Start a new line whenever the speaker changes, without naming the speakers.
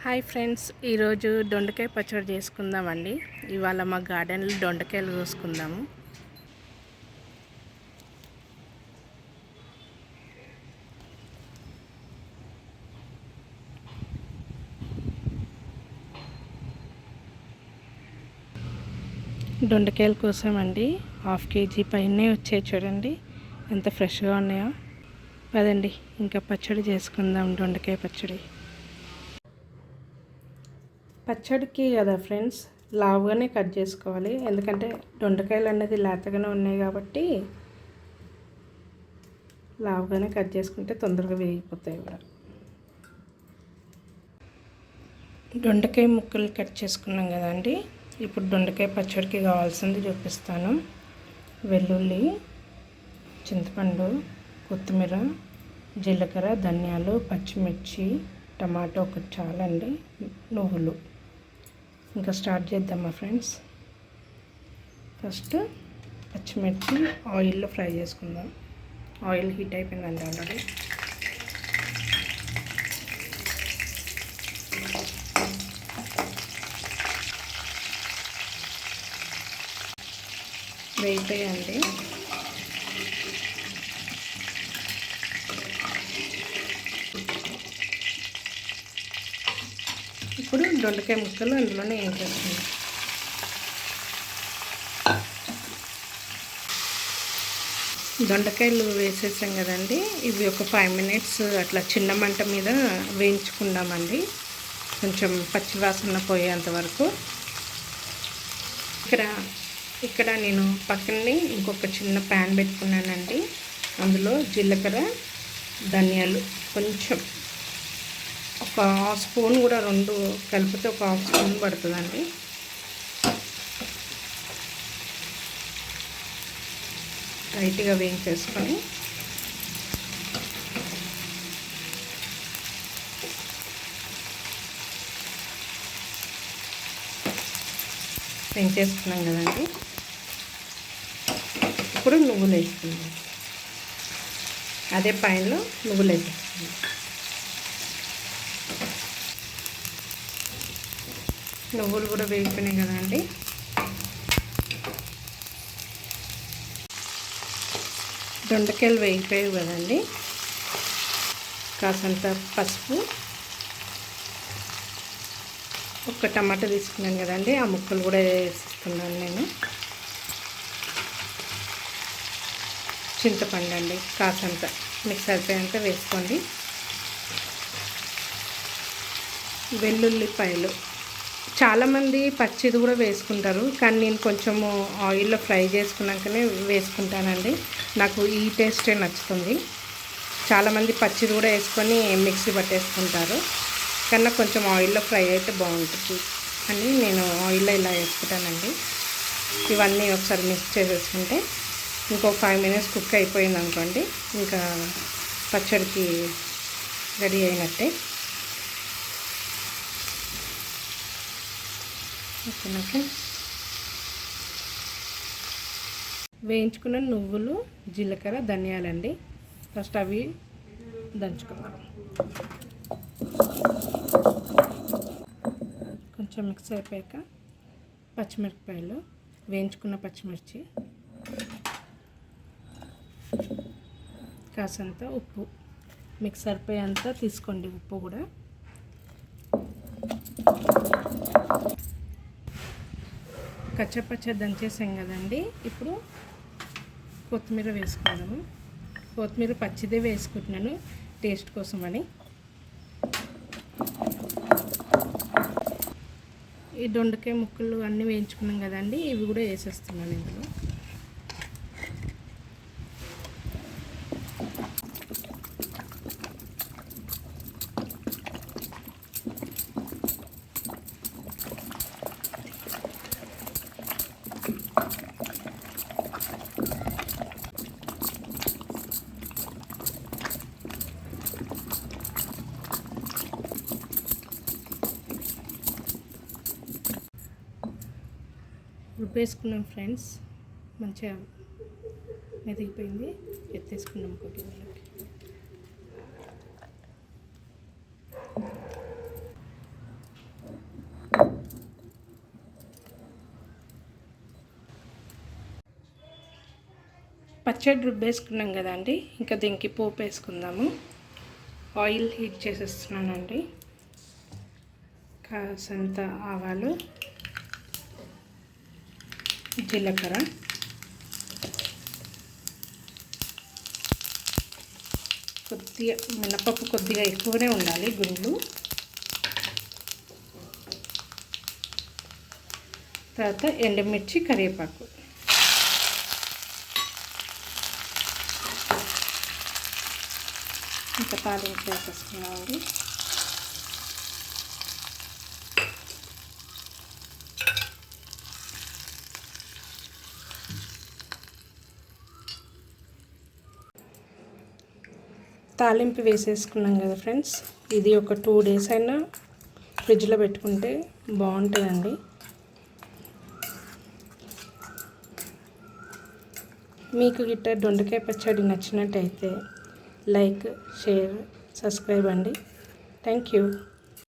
Hi friends, ఈరోజు దొండకాయ పచ్చడి చేసుకుందామండి. ఇవాళ మా గార్డెన్లో దొండకాయలు కోసుకుందాము. దొండకాయల కోసం అండి 1/2 kg పైనే వచ్చాయి. చూడండి ఎంత ఫ్రెష్గా ఉన్నాయో. పదండి ఇంకా పచ్చడి చేసుకుందాం. దొండకాయ పచ్చడికి కదా ఫ్రెండ్స్, లావుగానే కట్ చేసుకోవాలి. ఎందుకంటే దొండకాయలు అనేది లేతగానే ఉన్నాయి కాబట్టి లావుగానే కట్ చేసుకుంటే తొందరగా వేగిపోతాయి కూడా. దొండకాయ ముక్కలు కట్ చేసుకున్నాం కదండి. ఇప్పుడు దొండకాయ పచ్చడికి కావాల్సింది చూపిస్తాను. వెల్లుల్లి, చింతపండు, కొత్తిమీర, జీలకర్ర, ధనియాలు, పచ్చిమిర్చి, టమాటో ఒకటి చాలండి, నువ్వులు. ఇంకా స్టార్ట్ చేద్దామా ఫ్రెండ్స్. ఫస్ట్ పచ్చిమిర్చి ఆయిల్లో ఫ్రై చేసుకుందాం. ఆయిల్ హీట్ అయిపోయిందండి ఆల్రెడీ. వేగిపోయండి. ఇప్పుడు దొండకాయ ముక్కలు అందులోనే వేసేస్తున్నాం. దొండకాయలు వేసేసాం కదండి. ఇవి ఒక 5 minutes అట్లా చిన్న మంట మీద వేయించుకుందామండి, కొంచెం పచ్చివాసన పోయేంత వరకు. ఇక్కడ నేను పక్కనే ఇంకొక చిన్న ప్యాన్ పెట్టుకున్నానండి. అందులో జీలకర్ర, ధనియాలు కొంచెం ఒక 1/2 స్పూన్ కూడా, 2 కలిపితే ఒక 1/2 స్పూన్ పడుతుందండి. లైట్గా వేయించేసుకొని వేయించేసుకున్నాం కదండి. ఇప్పుడు నువ్వులు వేసుకున్నాం. అదే పాన్లో నువ్వులు వేసేసుకున్నాం. నువ్వులు కూడా వేగిపోయినాయి కదండి. దొండకాయలు వేగిపోయాయి కదండి. కాసంత పసుపు, ఒక టమాటా తీసుకున్నాను కదండి, ఆ ముక్కలు కూడా వేసిస్తున్నాను నేను. చింతపండు అండి కాసంత, మీకు సరిపోయేంత వేసుకోండి. వెల్లుల్లిపాయలు చాలామంది పచ్చిది కూడా వేసుకుంటారు, కానీ నేను కొంచెము ఆయిల్లో ఫ్రై చేసుకున్నాకనే వేసుకుంటానండి. నాకు ఈ టేస్టే నచ్చుతుంది. చాలామంది పచ్చిది కూడా వేసుకొని మిక్సీ పట్టేసుకుంటారు, కన్నా కొంచెం ఆయిల్లో ఫ్రై అయితే బాగుంటుంది అని నేను ఆయిల్లో ఇలా వేసుకుంటానండి. ఇవన్నీ ఒకసారి మిక్స్ చేసేసుకుంటే ఇంకో 5 minutes కుక్ అయిపోయింది అనుకోండి, ఇంకా పచ్చడికి రెడీ అయినట్టే. ఓకేనా. వేయించుకున్న నువ్వులు, జీలకర్ర, ధనియాలండి. ఫస్ట్ అవి దంచుకుందాం. కొంచెం మిక్స్ అయిపోయాక పచ్చిమిరపకాయలు, వేయించుకున్న పచ్చిమిర్చి, కాసంత ఉప్పు, మీకు సరిపోయేంత తీసుకోండి ఉప్పు కూడా. కచ్చపచ్చ దంచేసాం కదండి. ఇప్పుడు కొత్తిమీర వేసుకుందాము. కొత్తిమీర పచ్చిదే వేసుకుంటున్నాను టేస్ట్ కోసం అని. ఈ దొండకాయ ముక్కలు అన్నీ వేయించుకున్నాం కదండి, ఇవి కూడా వేసేస్తున్నాను ఇందులో. రుబ్బేసుకున్నాం ఫ్రెండ్స్, మంచిగా మెదిగిపోయింది. ఎత్తేసుకున్నాం ఒక గిన్నెలోకి. పచ్చడి రుబ్బేసుకున్నాం కదండి, ఇంకా దీనికి పోపు వేసుకుందాము. Oil heat చేసేస్తున్నానండి. కాసంత ఆవాలు, జీలకర్ర, కొద్దిగా మినపప్పు, కొద్దిగా ఎక్కువనే ఉండాలి గుండ్లు. తర్వాత ఎండుమిర్చి, కరివేపాకు. ఇంకా తాలింపు వేసేస్తున్నామండి. తాలింపు వేసేసుకున్నాం కదా ఫ్రెండ్స్, ఇది ఒక 2 days అయినా ఫ్రిడ్జ్లో పెట్టుకుంటే బాగుంటుందండి. మీకు గిట్ట దొండకాయ పచ్చడి నచ్చినట్టయితే లైక్, షేర్, సబ్స్క్రైబ్ అండి. Thank you.